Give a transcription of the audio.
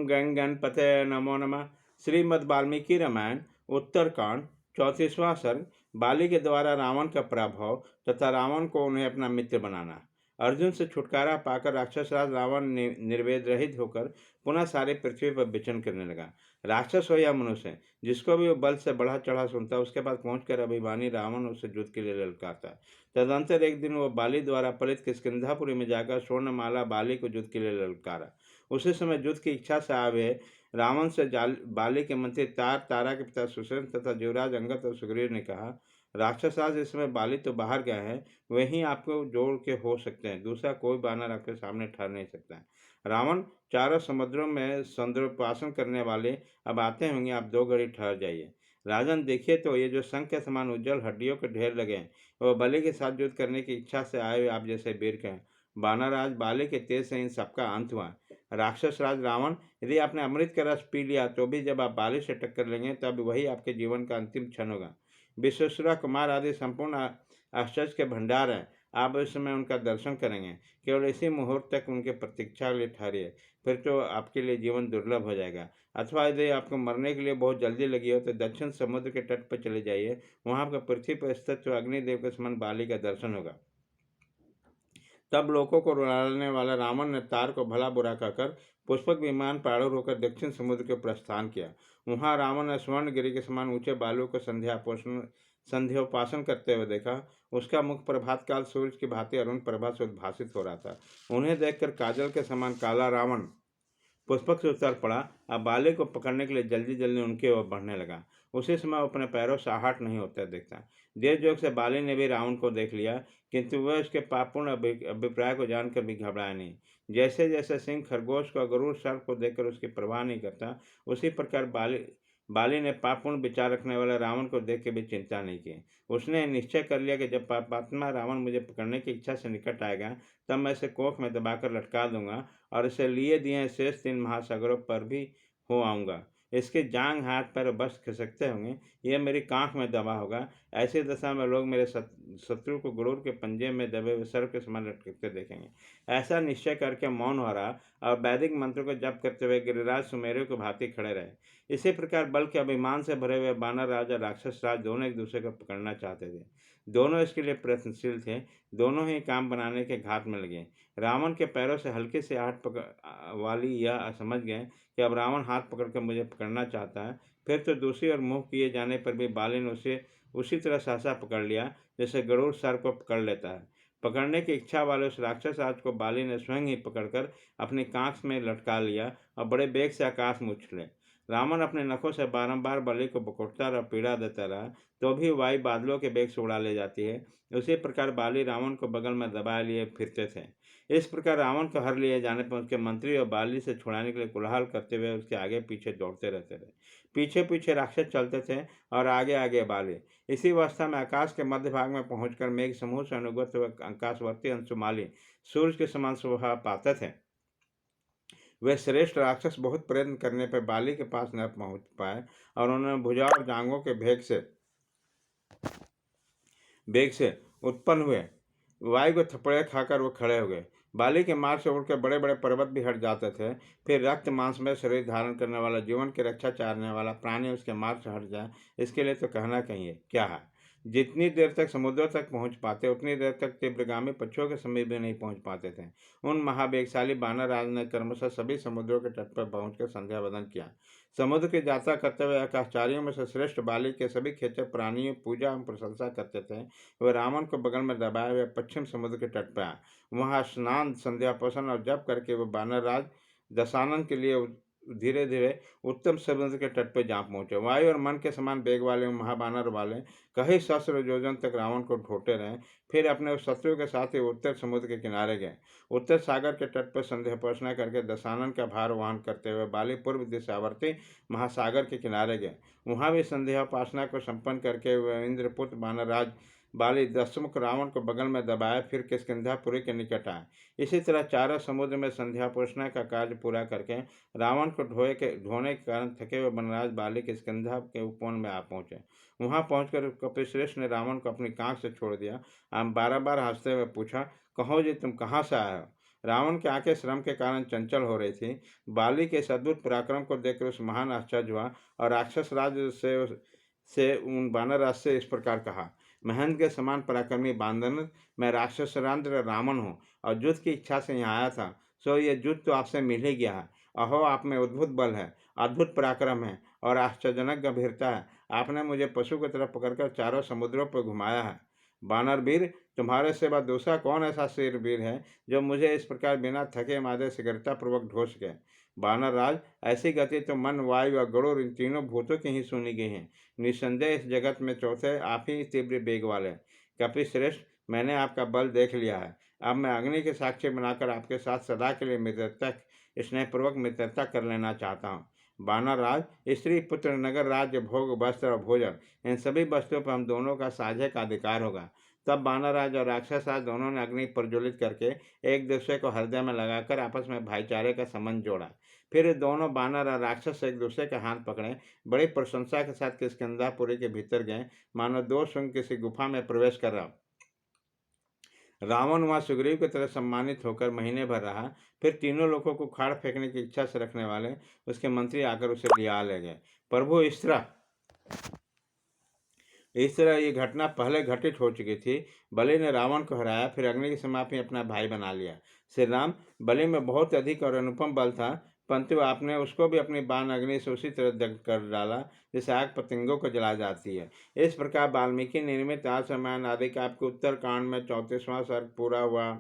गंग गणपते नमो नमः। श्रीमद् वाल्मीकि रामायण उत्तरकांड 34वां सर्ग। बाली के द्वारा रावण का पराभव तथा रावण को उन्हें अपना मित्र बनाना। अर्जुन से छुटकारा पाकर राक्षस राज रावण निर्वेद रहित होकर पुनः सारी पृथ्वी पर विचरण करने लगा। राक्षस हो या मनुष्य, जिसको भी वो बल से बढ़ा चढ़ा सुनता, उसके पास पहुंचकर अभिमानी रावण उसे युद्ध के लिए ललकारता। तदंतर एक दिन वो बाली द्वारा पलित किष्किंधापुरी में जाकर स्वर्णमाला बाली को युद्ध के लिए ललकारा। उसी समय युद्ध की इच्छा से आवे रावण से बाली के मंत्री तारा के पिता सुषेण तथा युवराज अंगद और सुग्रीव ने कहा, राक्षस राज इस समय बाली तो बाहर गए हैं, वहीं आपको जोड़ के हो सकते हैं, दूसरा कोई बानर आपके सामने ठहर नहीं सकता है। रावण, चारों समुद्रों में समुद्रोपासन करने वाले अब आते होंगे, आप 2 घड़ी ठहर जाइए। राजन, देखिए तो ये जो शंख के समान उज्जवल हड्डियों के ढेर लगे हैं, वह बलि के साथ युद्ध करने की इच्छा से आए हुए आप जैसे वीर के हैं। बानरराज बाली के तेज से इन सबका अंत हुआ। राक्षस राज रावण, यदि आपने अमृत का रस पी लिया तो भी जब आप बाली से टक्कर लेंगे तब वही आपके जीवन का अंतिम क्षण होगा। विश्वेश्वरा कुमार आदि संपूर्ण आश्चर्य के भंडार हैं, आप इस समय उनका दर्शन करेंगे। केवल इसी मुहूर्त तक उनके प्रतीक्षा के लिए ठहरिए, फिर तो आपके लिए जीवन दुर्लभ हो जाएगा। अथवा यदि आपको मरने के लिए बहुत जल्दी लगी हो तो दक्षिण समुद्र के तट पर चले जाइए, वहाँ आपको पृथ्वी पर स्थित अग्निदेव के समान बाली का दर्शन होगा। तब लोगों को रुलाने वाला रावण ने तार को भला बुरा कहकर पुष्पक विमान पर आरूढ़ होकर दक्षिण समुद्र के प्रस्थान किया। वहां रावण ने स्वर्णगिरी के समान ऊंचे बालुओं को संध्योपासन करते हुए देखा। उसका मुख प्रभात काल सूर्य की भांति अरुण प्रभा से उद्भासित हो रहा था। उन्हें देखकर काजल के समान काला रावण पुष्पक से उतर पड़ा। अब बाली को पकड़ने के लिए जल्दी जल्दी उनकी ओर बढ़ने लगा। उसी समय वो अपने पैरों से आहट नहीं होता देखता। देर जोग से बाली ने भी रावण को देख लिया, किंतु वह उसके पापपूर्ण अभिप्राय को जानकर भी घबराया नहीं। जैसे जैसे सिंह खरगोश को गरुड़ सर्प को देखकर उसकी परवाह नहीं करता, उसी प्रकार बाली ने पापपूर्ण विचार रखने वाले रावण को देख के भी चिंता नहीं की। उसने निश्चय कर लिया कि जब पापात्मा रावण मुझे पकड़ने की इच्छा से निकट आएगा, तब मैं इसे कोख में दबाकर लटका दूंगा और इसे लिए दिए शेष 3 महासागरों पर भी हो आऊँगा। इसके जांघ, हाथ, पैर बस खिसकते होंगे, यह मेरी कांख में दबा होगा। ऐसी दशा में लोग मेरे शत्रु को गरुड़ के पंजे में दबे हुए सर्प के समान लटकते देखेंगे। ऐसा निश्चय करके मौन हो रहा और वैदिक मंत्रों को जप करते हुए गिरिराज सुमेरु को भांति खड़े रहे। इसी प्रकार बल के अभिमान से भरे हुए बानर राज और राक्षस राज दोनों एक दूसरे को पकड़ना चाहते थे। दोनों इसके लिए प्रयत्नशील थे। दोनों ही काम बनाने के घात में लगे। रावण के पैरों से हल्की से आहट वाली यह समझ गए कि अब रावण हाथ पकड़कर मुझे पकड़ना चाहता है। फिर तो दूसरी ओर मुँह किए जाने पर भी बाली ने उसे उसी तरह सहसा पकड़ लिया जैसे गरुड़ सर्प को पकड़ लेता है। पकड़ने की इच्छा वाले उस राक्षस राज को बाली ने स्वयं ही पकड़कर अपनी कांख में लटका लिया और बड़े बेग से आकाश में उछले। रावण अपने नखों से बारंबार बलि को बकोटता और पीड़ा देता रहा, तो भी वायु बादलों के बेग से उड़ा ले जाती है। उसी प्रकार बाली रावण को बगल में दबाए लिए फिरते थे। इस प्रकार रावण को हर लिए जाने पर उसके मंत्री और बाली से छुड़ाने के लिए कोलाहल करते हुए उसके आगे पीछे दौड़ते रहते थे। पीछे पीछे राक्षस चलते थे और आगे आगे बाली। इसी अवस्था में आकाश के मध्य भाग में पहुंचकर मेघ समूह से अनुगत हुए आकाशवर्ती अंशुमाली सूर्य के समान शोभा पाते थे। वे श्रेष्ठ राक्षस बहुत प्रयत्न करने पर बाली के पास न पहुंच पाए और उन्होंने भुजा और जांघों के बेग से उत्पन्न हुए वायु को थपड़े खाकर वो खड़े हो गए। बाली के मार्ग से उड़कर बड़े बड़े पर्वत भी हट जाते थे। फिर रक्त मांस में शरीर धारण करने वाला, जीवन की रक्षा चाहने वाला प्राणी उसके मार्ग से हट जाए, इसके लिए तो कहना कहिए क्या है। जितनी देर तक समुद्रों तक पहुंच पाते, उतनी देर तक तीव्रगामी पक्षियों के समीप भी नहीं पहुंच पाते थे। उन महावेगशाली बानर राज ने क्रमशः सभी समुद्रों के तट पर पहुंचकर संध्या वंदन किया। समुद्र की यात्रा करते हुए आकाशचारियों में से श्रेष्ठ बाली के सभी खेचर प्राणियों पूजा एवं प्रशंसा करते थे। वह रावण को बगल में दबाए हुए पश्चिम समुद्र के तट पर आया। वहाँ स्नान, संध्यापोषण और जप करके वह बानर राज दशानन के लिए धीरे धीरे उत्तम समुद्र के तट पर जा पहुंचे। वायु और मन के समान वेग वाले महाबानर वाले कई सहस्र योजन तक रावण को ढोते रहे। फिर अपने उस शत्रु के साथ ही उत्तर समुद्र के किनारे गए। उत्तर सागर के तट पर संध्यापोषणा करके दशानन का भार वहन करते हुए बाली पूर्व दिशावर्ती महासागर के किनारे गए। वहाँ भी संध्यापोषणा को संपन्न करके वह इंद्रपुत्र बानरराज बाली दशमुख रावण को बगल में दबाए फिर किष्किंधापुरी के निकट आए। इसी तरह चारों समुद्र में संध्यापोषणा का कार्य पूरा करके रावण को ढोने के कारण थके हुए बनराज बाली किष्किंधा के उपवन में आ पहुंचे। वहां पहुंचकर कपिश्रेष्ठ ने रावण को अपनी कांख से छोड़ दिया। बार बार हंसते हुए पूछा, कहो जी तुम कहाँ से आए हो। रावण की आंखें श्रम के कारण चंचल हो रही थी। बाली के इस अद्भुत पराक्रम को देखकर उस महान आश्चर्य हुआ और राक्षस राज से उन वानर राज से इस प्रकार कहा, महेंद्र के समान पराक्रमी बांधन, मैं राक्षसरांध्र रावण हूँ और युद्ध की इच्छा से यहाँ आया था। सो ये युद्ध तो आपसे मिल ही गया है। अहो, आप में अद्भुत बल है, अद्भुत पराक्रम है और आश्चर्यजनक गंभीरता है। आपने मुझे पशु की तरह पकड़कर चारों समुद्रों पर घुमाया है। बानर वीर, तुम्हारे सिवा दूसरा कौन ऐसा शेर वीर है जो मुझे इस प्रकार बिना थके मादे शीघ्रतापूर्वक ढो सके। बानर राज, ऐसी गति तो मन, वायु और गरुड़, इन तीनों भूतों की ही सुनी गई है। निस्संदेह इस जगत में चौथे आप ही तीव्र वेग वाले। कपिश्रेष्ठ, मैंने आपका बल देख लिया है। अब मैं अग्नि के साक्षी बनाकर आपके साथ सदा के लिए मित्रता, स्नेहपूर्वक मित्रता कर लेना चाहता हूँ। बानर राज, स्त्री पुत्र, नगर, राज्य, भोग, वस्त्र और भोजन, इन सभी वस्तुओं पर हम दोनों का साझे का अधिकार होगा। तब बानर राज और राक्षस राज दोनों ने अग्नि प्रज्वलित करके एक दूसरे को हृदय में लगाकर आपस में भाईचारे का संबंध जोड़ा। फिर दोनों बानर और राक्षस एक दूसरे के हाथ पकड़े बड़ी प्रशंसा के साथ किष्किंधापुरी के भीतर गए, मानो दो सिंह किसी गुफा में प्रवेश कर रहा। रावण वहां सुग्रीव की तरह सम्मानित होकर महीने भर रहा। फिर तीनों लोगों को उखाड़ फेंकने की इच्छा से रखने वाले उसके मंत्री आकर उसे लिया ले गए। प्रभु, इस तरह ये घटना पहले घटित हो चुकी थी। बलि ने रावण को हराया, फिर अग्नि की समाप्ति अपना भाई बना लिया। श्री राम, बलि में बहुत अधिक और अनुपम बल था, परंतु आपने उसको भी अपनी बाण अग्नि से उसी तरह दग्ध कर डाला जैसे आग पतंगों को जला जाती है। इस प्रकार वाल्मीकि निर्मित आसमान आदि का आपके उत्तर कांड में 34वां सर्ग पूरा हुआ।